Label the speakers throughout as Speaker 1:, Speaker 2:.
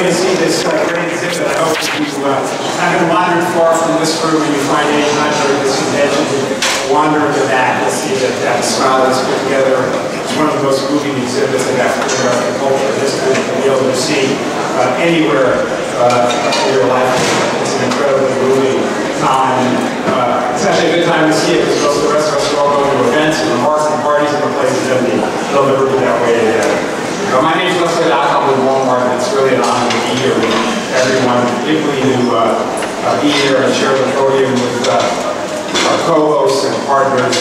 Speaker 1: can see this great exhibit. I hope that you haven't wandered far from this room and you find any time during this convention to wander into that. You'll see that that smile that's put together is one of the most moving exhibits of African American culture and history that you'll be able to see anywhere in your life. It's an incredibly moving time. It's actually a good time to see it because most of the rest of us are all going to events and remarks and parties and places that they'll never be that way again. My name is Leslie Dock. I'm with Walmart, and it's really an honor to be here with everyone, particularly to be here and share the podium with our co-hosts and partners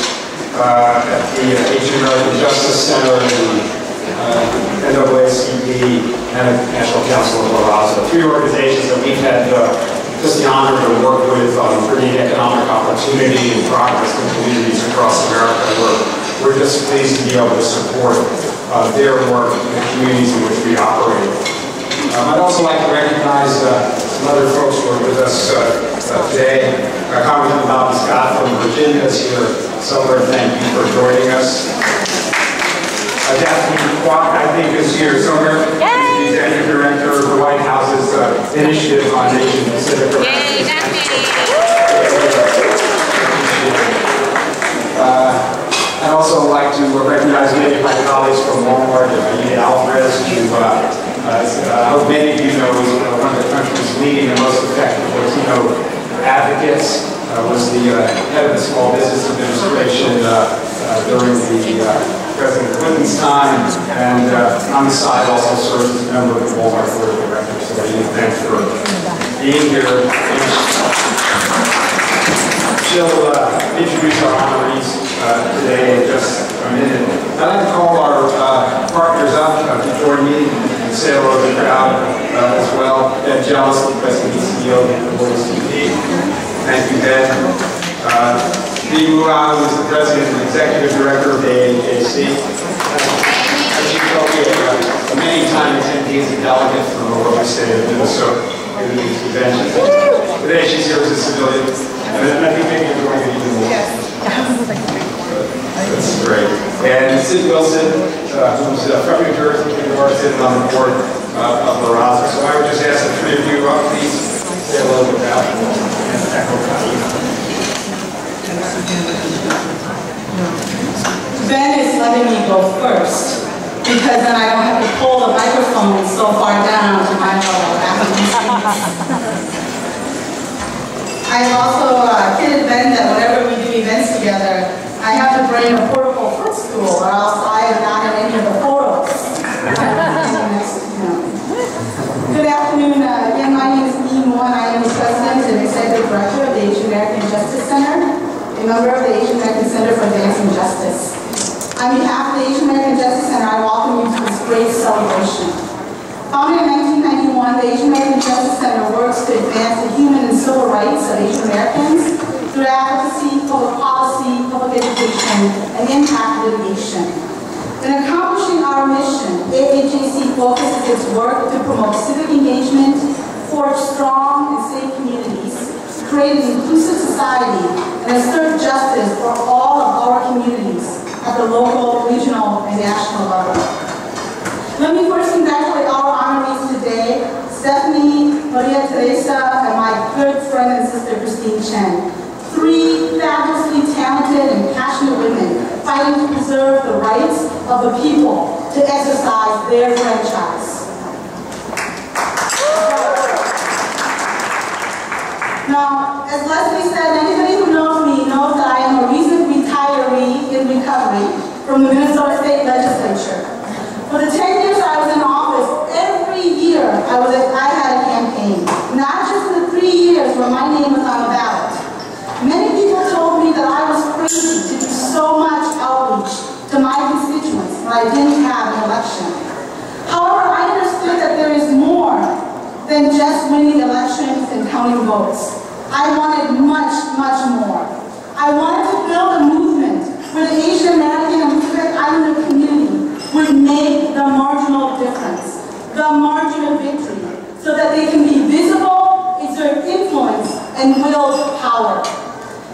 Speaker 1: at the Asian American Justice Center and the NAACP and the National Council of La Raza, three organizations that we've had just the honor to work with on bringing economic opportunity and progress in communities across America. We're just pleased to be able to support their work in the communities in which we operate. I'd also like to recognize some other folks who are with us today. Congressman Bobby Scott from Virginia is here somewhere. Thank you for joining us. Daphne Kwok, I think, is here somewhere. She's the Executive Director of the White House's Initiative on Asian Pacific Relations. I'd also like to recognize many of my colleagues from Walmart, Ian Alvarez, who I hope many of you know is one of the country's leading and most effective Latino advocates, was the head of the Small Business Administration during the President Clinton's time, and on the side also serves as a member of the Walmart Board of Directors. So Ian, thanks for being here. She'll introduce our honorees today in just a minute. I'd like to call our partners up to join me and say hello to the crowd as well. Ben Jealous, the President and CEO of the Board of CP. Thank you, Ben. Dee Muau, who is the President and Executive Director of the 8AC. As you know, we have many-time attendees and delegates from over the state of Minnesota to these conventions. Today she's here as a civilian. And I think maybe you're going to even more. Yes. That's great. And Sid Wilson, who's from New Jersey, sitting on the board of La Raza. So I would just ask the three of you, please say a little bit about
Speaker 2: Ben is letting me go first, because then I don't have to pull the microphone so far down to my level after I've also kidded Ben that whenever we do events together, I have to bring a portable footstool or else I am not in any of the photos. Good afternoon. Again, my name is Dee Muau, and I am the President and Executive Director of the Asian American Justice Center, a member of the Asian American Center for Advancing Justice. On behalf of the Asian American Justice Center, I welcome you to this great celebration. Founded in 1991, the Asian American Justice Center works to advance the human and civil rights of Asian Americans through advocacy, public policy, public education, and impact litigation. In accomplishing our mission, AAJC focuses its work to promote civic engagement, forge strong and safe communities, create an inclusive society, and assert justice for all of our communities at the local, regional, and national level. Let me first congratulate our honorees today, Stephanie, Maria Teresa, and my good friend and sister, Christine Chen. Three fabulously talented and passionate women fighting to preserve the rights of the people to exercise their franchise. Now, as Leslie said, anybody who knows me knows that I am a recent retiree in recovery from the Minnesota State Legislature. For the 10 years I was in office, every year I had a campaign. Not just the 3 years when my name was on the ballot. Many people told me that I was crazy to do so much outreach to my constituents when I didn't have an election. However, I understood that there is more than just winning elections and counting votes. I wanted much, much more. I wanted to build a movement where the Asian American and Pacific Islander community would make the marginal difference, the margin of victory, so that they can be visible, exert influence, and wield power.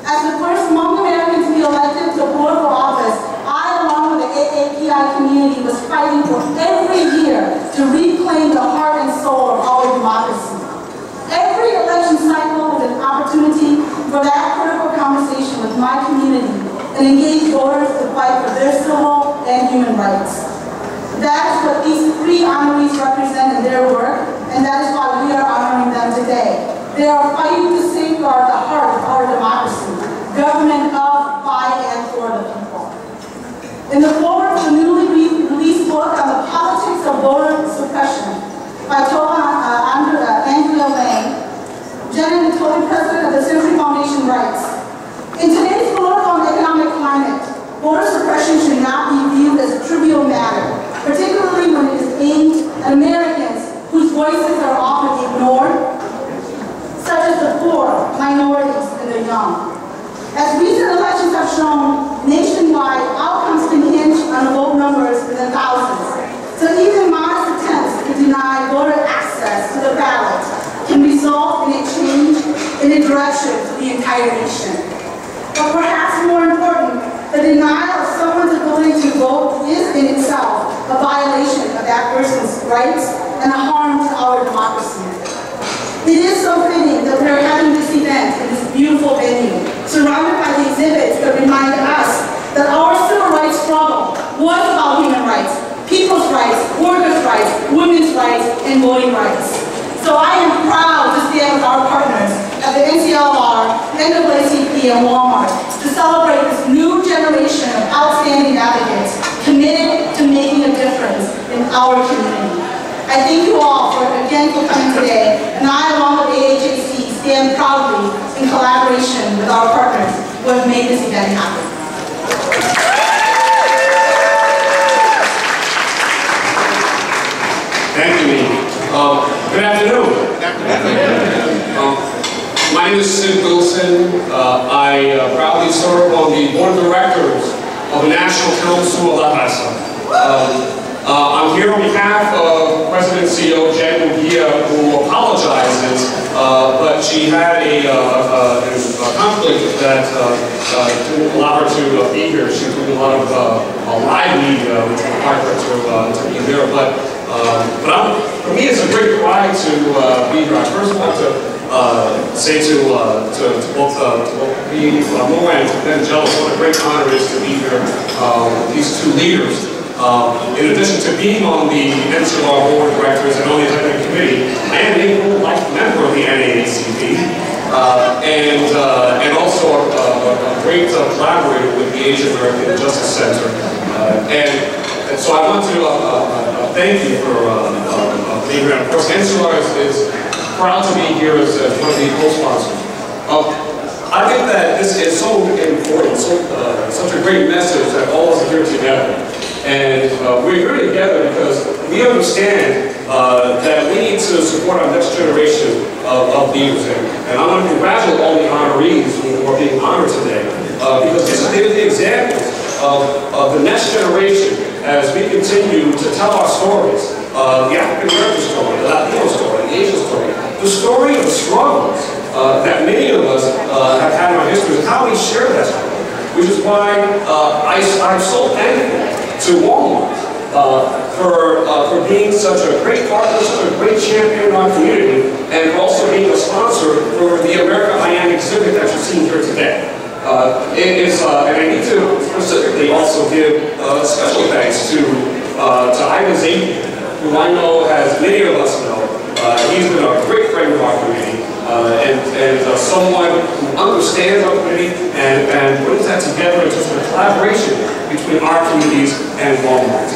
Speaker 2: As the first Hmong American to be elected to political office, I, along with the AAPI community, was fighting for every year to reclaim the heart and soul of our 3 honorees represent in their work, and that is why we are honoring them today. They are fighting to safeguard the heart of our democracy, government of, by, and for the people. In the forward of the newly released book on the politics of voter suppression by Andrea Lang, Jen and Toby, president of the Century Foundation, writes, in today's political and economic climate, voter suppression should not be viewed as a trivial matter, particularly when it is aimed at Americans whose voices are often ignored, such as the poor, minorities, and the young. As recent elections have shown, nationwide outcomes can hinge on vote numbers in the thousands. So even modest attempts to deny voter access to the ballot can result in a change in a direction to the entire nation. But perhaps more important, the denial of someone's ability to vote is in itself a violation of that person's rights and a harm to our democracy. It is so fitting that we are having this event in this beautiful venue, surrounded by the exhibits that remind us that our civil rights struggle was about human rights, people's rights, workers' rights, women's rights, and voting rights. So I am proud to stand with our partners at the NCLR, NAACP, and Walmart to celebrate this new generation of outstanding advocates committed to making a difference in our community. I thank you all again for coming today, and I, along with 8AJC, stand proudly in collaboration with our partners who have made this event happen.
Speaker 3: Thank you, Lee. Good afternoon. My name is Sid Wilson. I proudly serve on the board of directors of the National Council of 8Asians. I'm here on behalf of President and CEO Jen Munguia, who apologizes, but she had a conflict that didn't allow her to be here. She was doing a lot of live media, which required her to be here. But for me, it's a great pride to be here. I first want to say to both me, Moa and Ben Jealous, what a great honor it is to be here with these two leaders. In addition to being on the NCLR board of directors and on the executive committee, I am a full-life member of the NAACP, and also a great collaborator with the Asian American Justice Center. And so I want to thank you for being here. And of course, NCLR is proud to be here as one of the co-sponsors. I think that this is so important, such a great message that all of us are here together. And we're here together because we understand that we need to support our next generation of leaders. And I want to congratulate all the honorees who are being honored today because they're the examples of the next generation as we continue to tell our stories. The African American story, the Latino story, the Asian story, the story of the struggles that many of us have had in our history, how we share that story. Which is why I'm so thankful to Walmart for being such a great partner, such a great champion in our community, and also being a sponsor for the America I Am exhibit that you're seeing here today. And I need to specifically also give special thanks to Ivan Zapian, who I know, as many of us know, he's been a great friend of our community, and someone who understands our community and brings that together into a collaboration between our communities and Walmart.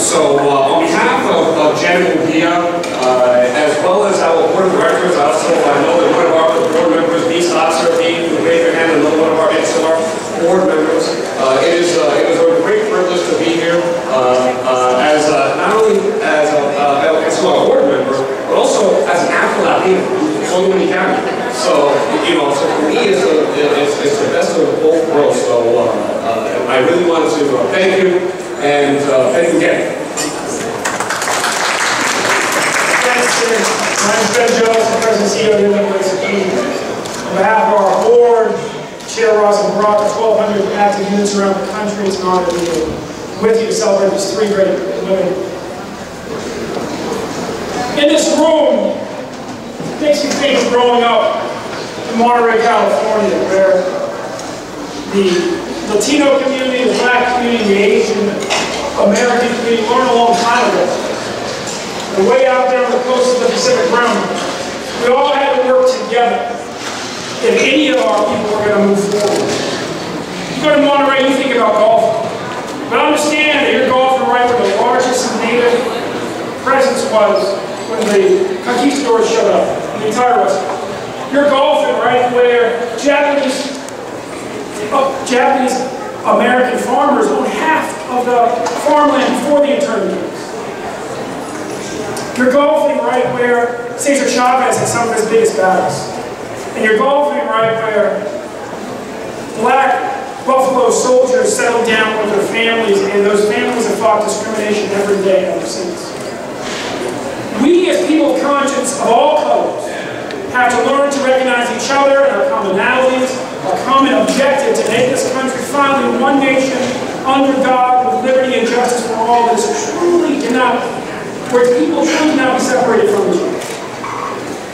Speaker 3: So on behalf of Jen Munguia, as well as our board of directors, I know that one of our board members, Lisa Oxerby, who raised her hand, another one of our NCLR board members. It was a great privilege to be here as not only as an NCLR board member, but also as an Afro-Latino from Louis County. So, so for me, it's the best of both worlds. So I really wanted to thank you, and thank you again.
Speaker 1: Thanks, Sid. My name is Ben Jones, the President and CEO of the NAACP. On behalf of our board, Chair Ross and Brock, 1,200 active units around the country, it's an honor to be with you to celebrate these three great women. In this room, it makes me think of growing up in Monterey, California, where the Latino community, the Black community, the Asian American community learned a long time ago
Speaker 4: and way out there on the coast of the Pacific Rim. We all had to work together if any of our people were going to move forward. You go to Monterey, you think about golf. But understand that you're golfing right where the largest native presence was when the conquistadors showed up, the entire West. You're golfing right where Japanese American farmers owned half of the farmland before the internment years. You're golfing right where Cesar Chavez had some of his biggest battles. And you're golfing right where black Buffalo soldiers settled down with their families, and those families have fought discrimination every day ever since. We, as people of conscience of all colors, have to learn to recognize each other and our commonalities, our common objective to make this country finally one nation under God with liberty and justice for all that is truly enough, where people truly cannot be separated from each other.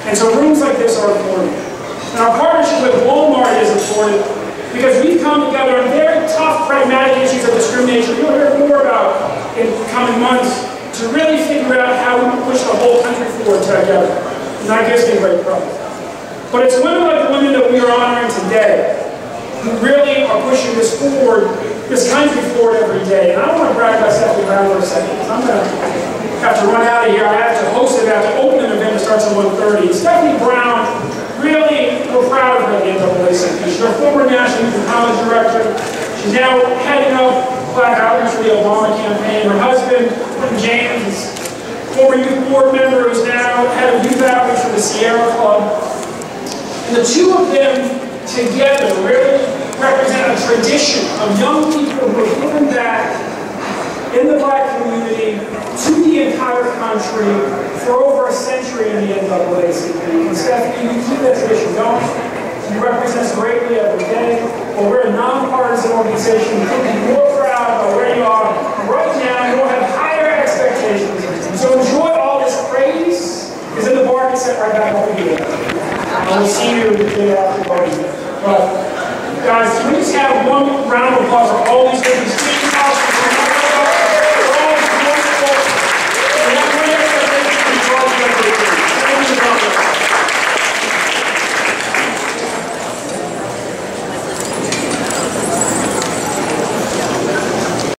Speaker 4: And so rooms like this are important. And our partnership with Walmart is important, because we've come together on very tough, pragmatic issues of discrimination you'll hear more about in coming months to really figure out how we push the whole country forward together. And that gives me great pride. But it's women like the women that we are honoring today who really are pushing this forward, this country forward every day. And I don't want to brag myself around for a second, because I'm going to have to run out of here. I have to host it. I have to open an event that starts at 1:30. Stephanie Brown, really, we're proud of her at the NAACP. She's our former National Youth and College Director. She's now heading up Black Outreach for the Obama campaign. Her husband, James, is former youth board member who's now head of youth outreach for the Sierra Club. And the two of them together really represent a tradition of young people who have given back in the black community to the entire country for over a century in the NAACP. And Stephanie, you keep that tradition going. You represent us greatly every day. Well, we're a nonpartisan organization. We couldn't be more proud of